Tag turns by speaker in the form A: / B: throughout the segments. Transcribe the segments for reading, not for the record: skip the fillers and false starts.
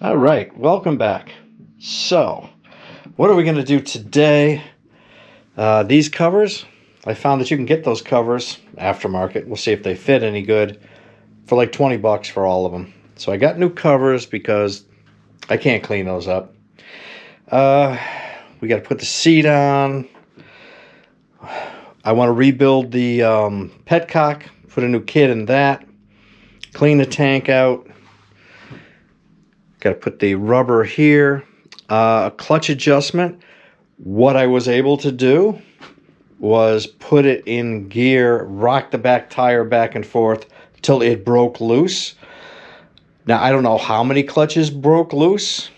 A: All right, welcome back. So, what are we going to do today? These covers, I found that you can get those covers aftermarket. We'll see if they fit any good for like 20 bucks for all of them. So I got new covers because I can't clean those up. We got to put the seat on. I want to rebuild the petcock, put a new kit in that, clean the tank out. Got to put the rubber here. A clutch adjustment. What I was able to do was put it in gear, rock the back tire back and forth till it broke loose. Now, I don't know how many clutches broke loose.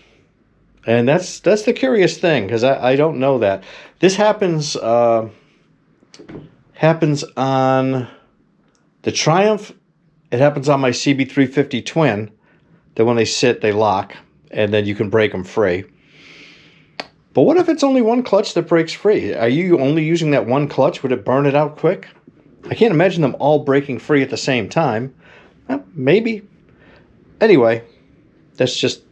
A: And that's the curious thing, because I don't know that. This happens on the Triumph. It happens on my CB350 Twin. That when they sit, they lock, and then you can break them free. But what if it's only one clutch that breaks free? Are you only using that one clutch? Would it burn it out quick? I can't imagine them all breaking free at the same time. Well, maybe. Anyway, that's just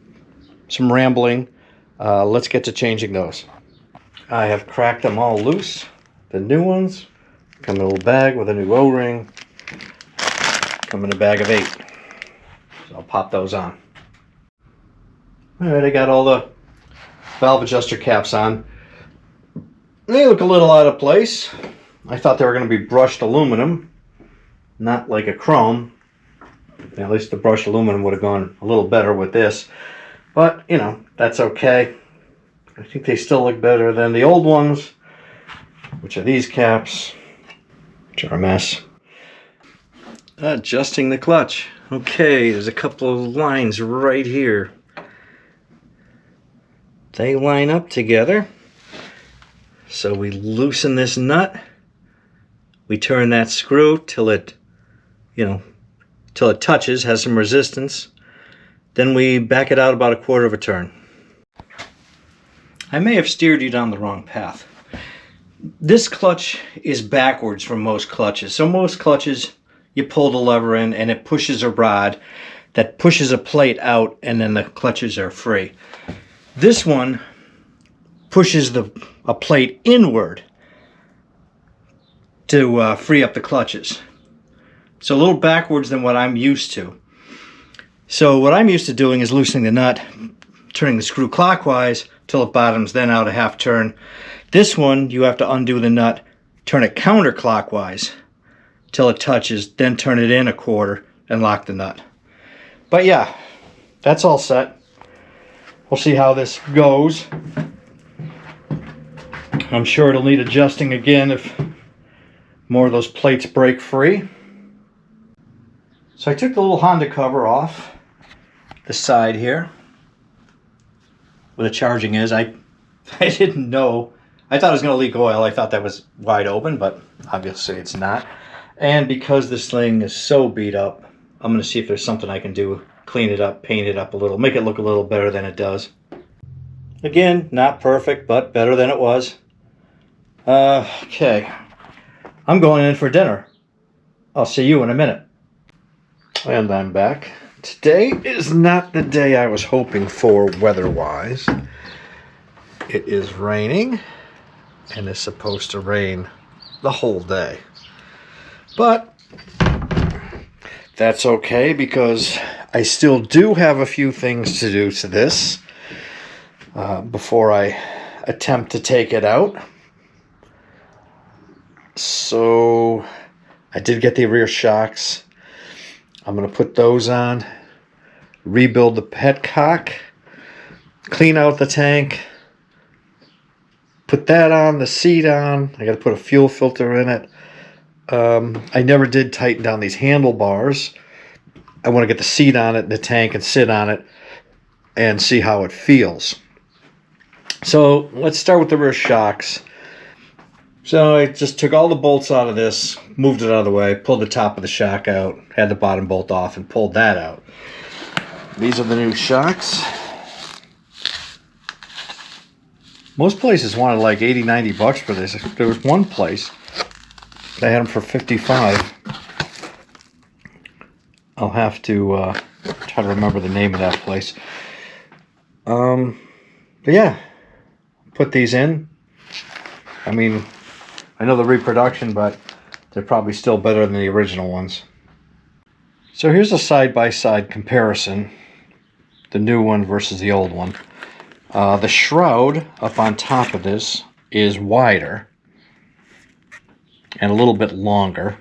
A: some rambling. Let's get to changing those. I have cracked them all loose. The new ones come in a little bag with a new O-ring. Come in a bag of 8. So I'll pop those on. Alright, I got all the valve adjuster caps on. They look a little out of place. I thought they were going to be brushed aluminum, not like a chrome. At least the brushed aluminum would have gone a little better with this. But, you know, that's okay. I think they still look better than the old ones, which are these caps, which are a mess. Adjusting the clutch. Okay, there's a couple of lines right here. They line up together. So we loosen this nut. We turn that screw till it, till it touches, has some resistance. Then we back it out about a quarter of a turn. I may have steered you down the wrong path. This clutch is backwards from most clutches. So most clutches, you pull the lever in and it pushes a rod that pushes a plate out, and then the clutches are free. This one pushes a plate inward to free up the clutches. So a little backwards than what I'm used to. So what I'm used to doing is loosening the nut, turning the screw clockwise till it bottoms, then out a half turn. This one, you have to undo the nut, turn it counterclockwise till it touches, then turn it in a quarter and lock the nut. But yeah, that's all set. We'll see how this goes. I'm sure it'll need adjusting again if more of those plates break free. So I took the little Honda cover off the side here where the charging is. I didn't know. I thought it was going to leak oil. I thought that was wide open, but obviously it's not. And because this thing is so beat up, I'm going to see if there's something I can do. Clean it up, paint it up a little, make it look a little better than it does. Again, not perfect, but better than it was. Okay. I'm going in for dinner. I'll see you in a minute. And I'm back. Today is not the day I was hoping for weather-wise. It is raining, and it's supposed to rain the whole day. But that's okay, because I still do have a few things to do to this before I attempt to take it out. So I did get the rear shocks. I'm going to put those on, rebuild the petcock, clean out the tank, put that on, the seat on. I got to put a fuel filter in it. I never did tighten down these handlebars. I want to get the seat on it, the tank, and sit on it and see how it feels. So let's start with the rear shocks. So I just took all the bolts out of this, moved it out of the way, pulled the top of the shock out, had the bottom bolt off, and pulled that out. These are the new shocks. Most places wanted like 80, 90 bucks for this. There was one place, I had them for 55. I'll have to try to remember the name of that place. But yeah, put these in. I mean, I know the reproduction, but they're probably still better than the original ones. So here's a side-by-side comparison, the new one versus the old one. The shroud up on top of this is wider and a little bit longer,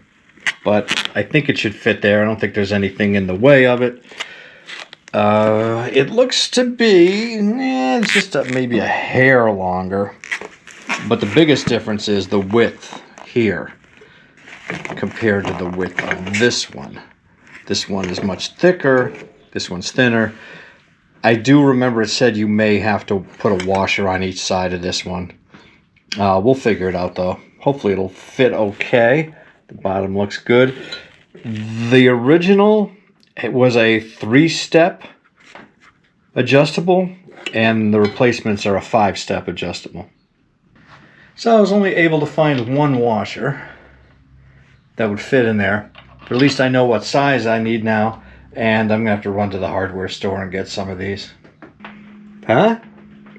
A: but I think it should fit there. I don't think there's anything in the way of it. It looks to be, it's just maybe a hair longer, but the biggest difference is the width here compared to the width of this one. This one is much thicker, this one's thinner. I do remember it said you may have to put a washer on each side of this one. We'll figure it out though. Hopefully it'll fit okay. The bottom looks good. The original, it was a 3-step adjustable, and the replacements are a 5-step adjustable. So I was only able to find one washer that would fit in there. But at least I know what size I need now, and I'm going to have to run to the hardware store and get some of these. Huh?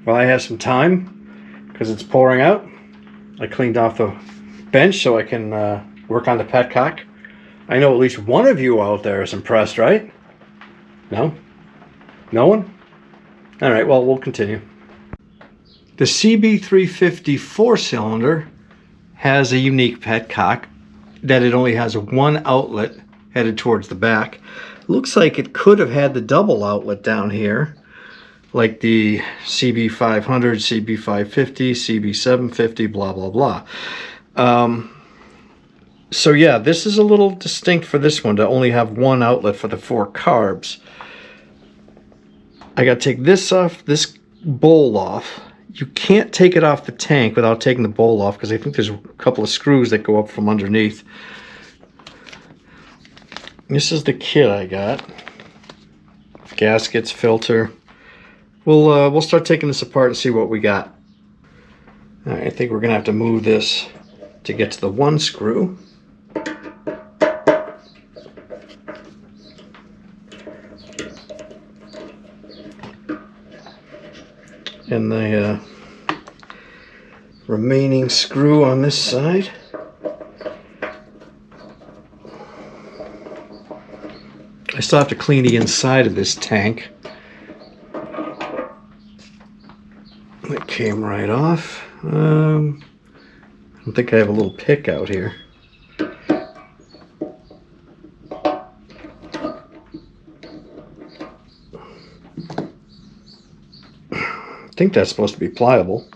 A: Well, I have some time because it's pouring out. I cleaned off the bench so I can work on the petcock. I know at least one of you out there is impressed, right? No? No one? All right, well, we'll continue. The CB350 4-cylinder has a unique petcock that it only has one outlet headed towards the back. Looks like it could have had the double outlet down here, like the CB500, CB550, CB750, blah, blah, blah. So yeah, this is a little distinct for this one to only have one outlet for the 4 carbs. I got to take this off, this bowl off. You can't take it off the tank without taking the bowl off because I think there's a couple of screws that go up from underneath. This is the kit I got. Gaskets, filter. We'll start taking this apart and see what we got. All right, I think we're gonna have to move this to get to the one screw. And the remaining screw on this side. I still have to clean the inside of this tank. It came right off. I don't think I have a little pick out here. I think that's supposed to be pliable.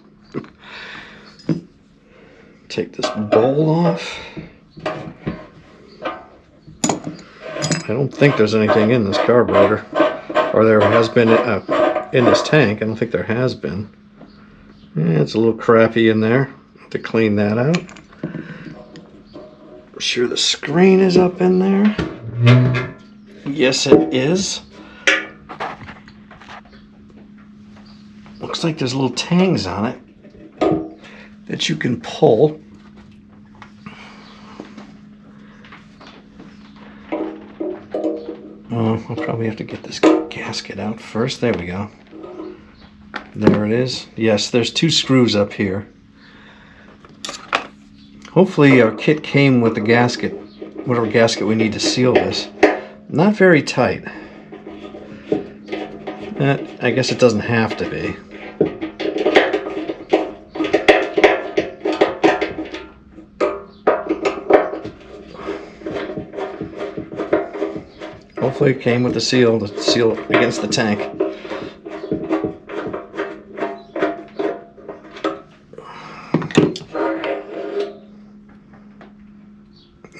A: Take this bowl off. I don't think there's anything in this carburetor, or there has been in this tank. I don't think there has been. Yeah, it's a little crappy in there. Have to clean that out. I'm sure the screen is up in there. Yes, it is. Looks like there's little tangs on it that you can pull. Oh, I'll probably have to get this gasket out first. There we go. There it is. Yes, there's 2 screws up here. Hopefully our kit came with the gasket, whatever gasket we need to seal this. Not very tight. I guess it doesn't have to be. Hopefully it came with the seal to seal it against the tank.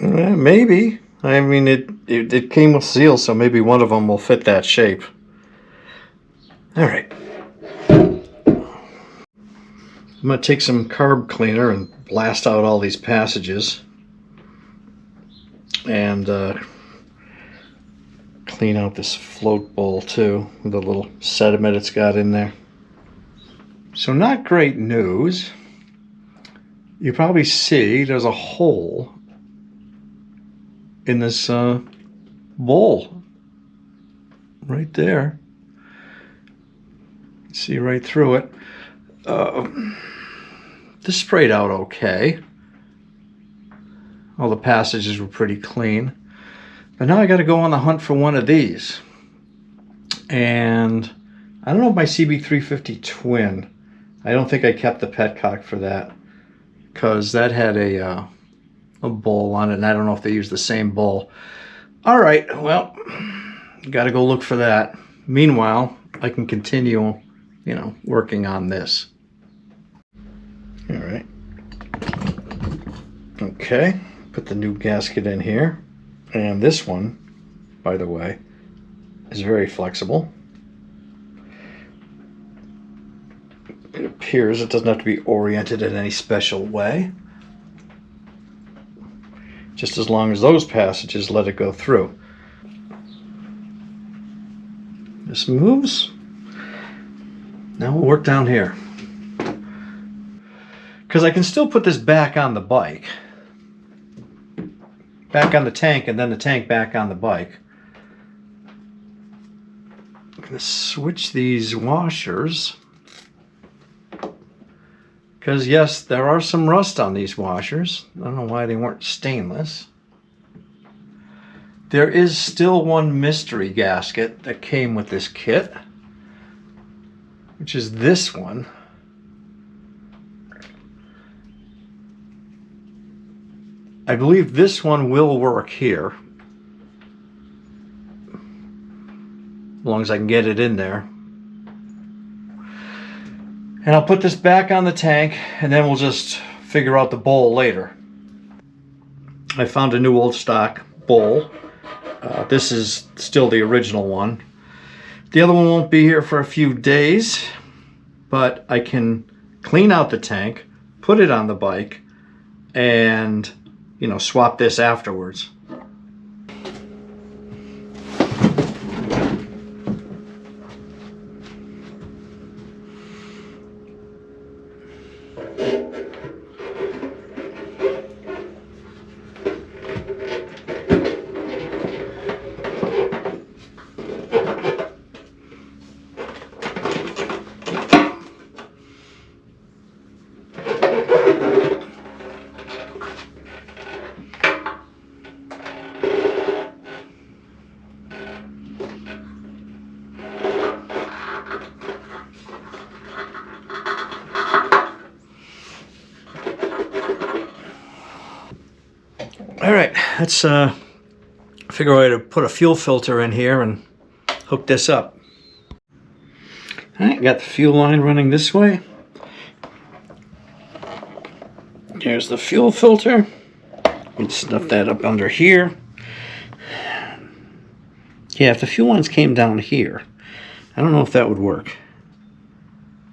A: Maybe. I mean, it came with seals, so maybe one of them will fit that shape. All right. I'm going to take some carb cleaner and blast out all these passages. And clean out this float bowl too, with the little sediment it's got in there. So not great news. You probably see there's a hole in this bowl right there. See right through it. This sprayed out okay. All the passages were pretty clean. But now I got to go on the hunt for one of these. And I don't know if my CB350 twin, I don't think I kept the petcock for that, because that had a bowl on it, and I don't know if they used the same bowl. All right, well, got to go look for that. Meanwhile, I can continue, you know, working on this. All right. Okay, put the new gasket in here. And this one, by the way, is very flexible. It appears it doesn't have to be oriented in any special way. Just as long as those passages let it go through. This moves. Now we'll work down here. Because I can still put this back on the bike. Back on the tank, and then the tank back on the bike. I'm going to switch these washers. Because yes, there are some rust on these washers. I don't know why they weren't stainless. There is still one mystery gasket that came with this kit, which is this one. I believe this one will work here, as long as I can get it in there. And I'll put this back on the tank, and then we'll just figure out the bowl later. I found a new old stock bowl. This is still the original one. The other one won't be here for a few days, but I can clean out the tank, put it on the bike, and, you know, swap this afterwards. All right, let's figure out how to put a fuel filter in here and hook this up. All right, got the fuel line running this way. There's the fuel filter. You can stuff that up under here. Yeah, if the fuel lines came down here, I don't know if that would work.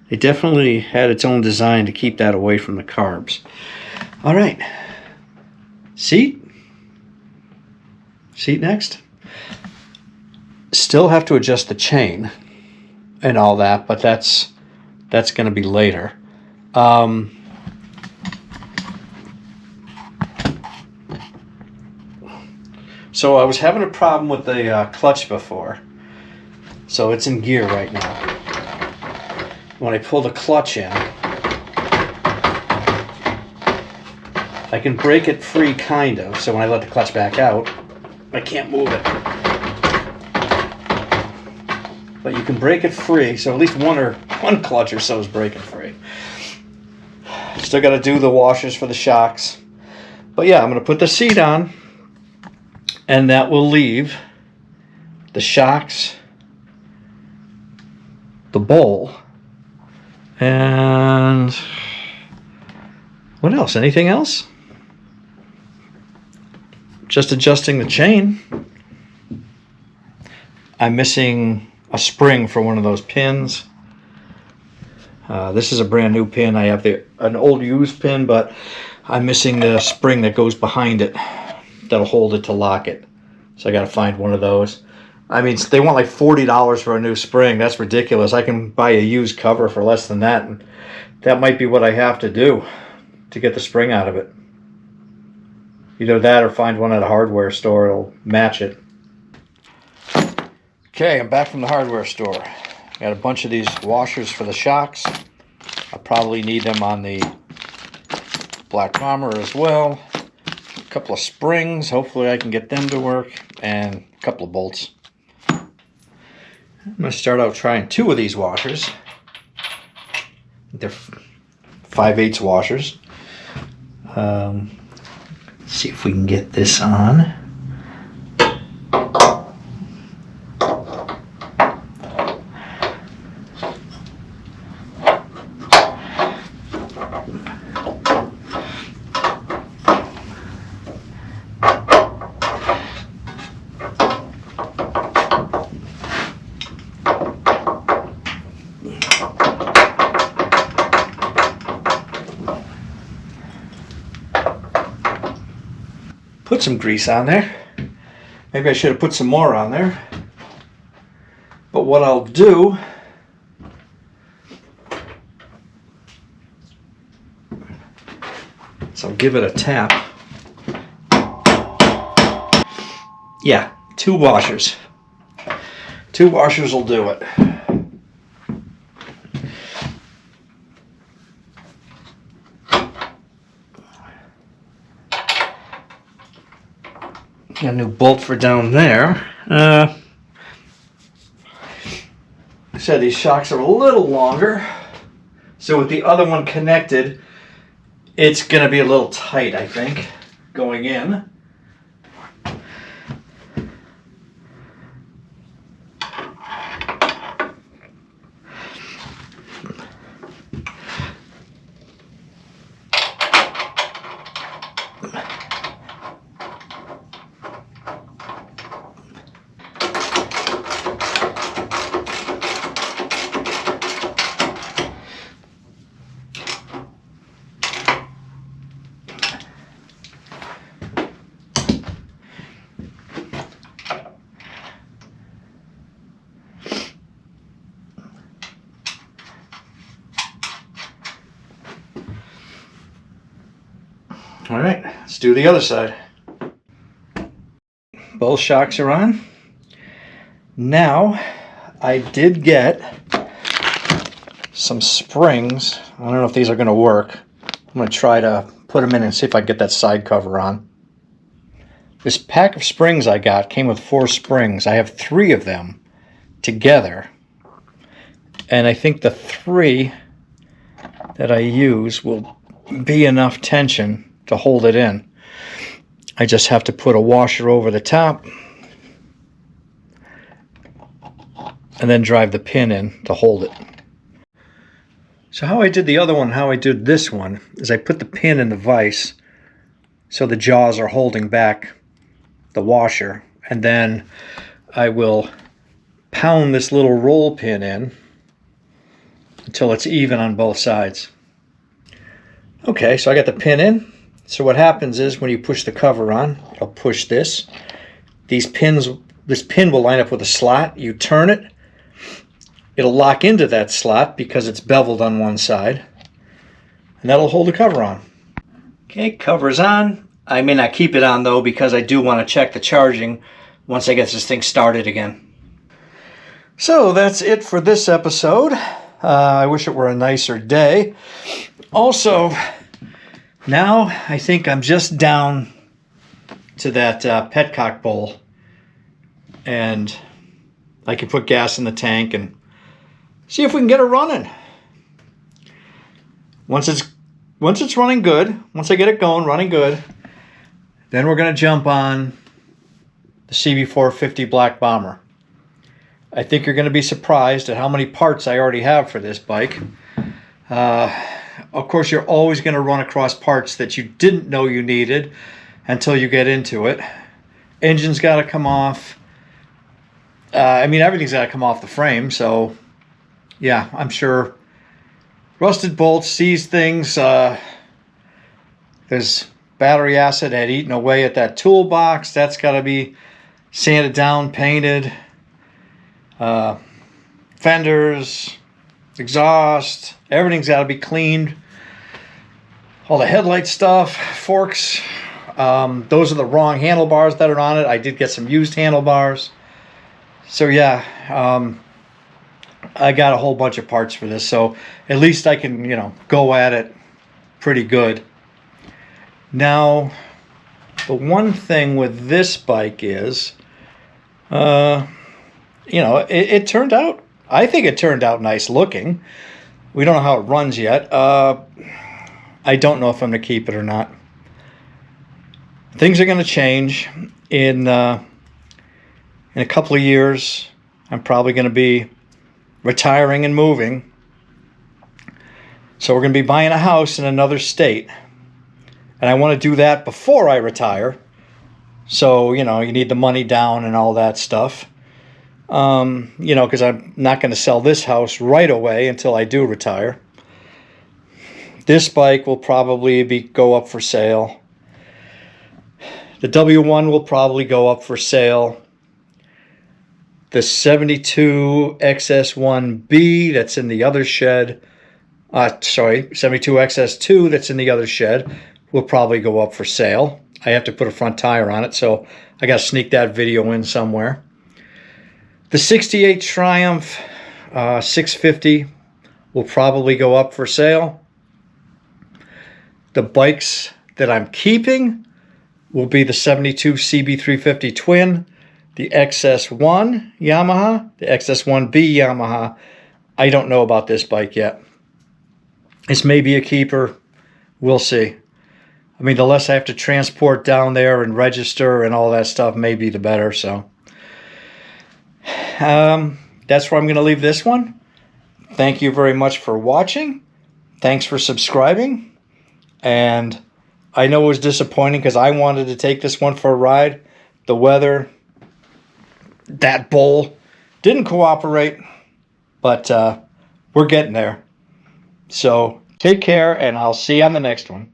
A: It definitely had its own design to keep that away from the carbs. All right. Seat next. Still have to adjust the chain and all that, but that's going to be later. So I was having a problem with the clutch before, so it's in gear right now. When I pull the clutch in, I can break it free, kind of, so when I let the clutch back out, I can't move it. But you can break it free, so at least one clutch or so is breaking free. Still got to do the washers for the shocks. But yeah, I'm going to put the seat on, and that will leave the shocks, the bowl, and what else? Anything else? Just adjusting the chain. I'm missing a spring for one of those pins. This is a brand new pin. I have an old used pin, but I'm missing the spring that goes behind it that'll hold it to lock it. So I got to find one of those. I mean, they want like $40 for a new spring. That's ridiculous. I can buy a used cover for less than that, and that might be what I have to do to get the spring out of it. Either that or find one at a hardware store. It'll match it. Okay, I'm back from the hardware store. Got a bunch of these washers for the shocks. I'll probably need them on the Black Bomber as well. A couple of springs, hopefully I can get them to work, and a couple of bolts. I'm going to start out trying 2 of these washers. They're 5/8 washers. See if we can get this on. Put some grease on there. Maybe I should have put some more on there. But what I'll do is I'll give it a tap. Yeah, 2 washers. 2 washers will do it. Got a new bolt for down there. I said these shocks are a little longer, so with the other one connected, it's going to be a little tight, I think, going in. All right, let's do the other side. Both shocks are on. Now, I did get some springs. I don't know if these are going to work. I'm going to try to put them in and see if I can get that side cover on. This pack of springs I got came with 4 springs. I have 3 of them together. And I think the 3 that I use will be enough tension to hold it in. I just have to put a washer over the top and then drive the pin in to hold it. So how I did the other one, how I did this one, is I put the pin in the vise so the jaws are holding back the washer, and then I will pound this little roll pin in until it's even on both sides. Okay, so I got the pin in. So what happens is when you push the cover on, I'll push this. This pin will line up with a slot. You turn it. It'll lock into that slot because it's beveled on one side. And that'll hold the cover on. Okay, cover's on. I may not keep it on though because I do want to check the charging once I get this thing started again. So that's it for this episode. I wish it were a nicer day. Also, now I think I'm just down to that petcock bowl, and I can put gas in the tank and see if we can get it running. Once it's running good, once I get it going, running good, then we're going to jump on the CB450 Black Bomber. I think you're going to be surprised at how many parts I already have for this bike. Of course, you're always going to run across parts that you didn't know you needed until you get into it. Engine's got to come off. I mean, everything's got to come off the frame. So, yeah, I'm sure rusted bolts, seized things. There's battery acid had eaten away at that toolbox. That's got to be sanded down, painted. Fenders, exhaust, everything's got to be cleaned. All the headlight stuff, forks, those are the wrong handlebars that are on it. I did get some used handlebars. So yeah, I got a whole bunch of parts for this, so at least I can, you know, go at it pretty good. Now, the one thing with this bike is, you know, it turned out, I think it turned out nice looking. We don't know how it runs yet. I don't know if I'm going to keep it or not. Things are going to change in a couple of years. I'm probably going to be retiring and moving. So we're going to be buying a house in another state. And I want to do that before I retire. So, you know, you need the money down and all that stuff. You know, because I'm not going to sell this house right away until I do retire. This bike will probably go up for sale. The W1 will probably go up for sale. The 72 XS1B that's in the other shed, 72 XS2 that's in the other shed will probably go up for sale. I have to put a front tire on it, so I got to sneak that video in somewhere. The 68 Triumph 650 will probably go up for sale. The bikes that I'm keeping will be the 72 CB350 Twin, the XS1 Yamaha, the XS1B Yamaha. I don't know about this bike yet. This may be a keeper. We'll see. I mean, the less I have to transport down there and register and all that stuff, maybe the better. So that's where I'm going to leave this one. Thank you very much for watching. Thanks for subscribing. And I know it was disappointing because I wanted to take this one for a ride. The weather, that bowl, didn't cooperate. But we're getting there. So take care, and I'll see you on the next one.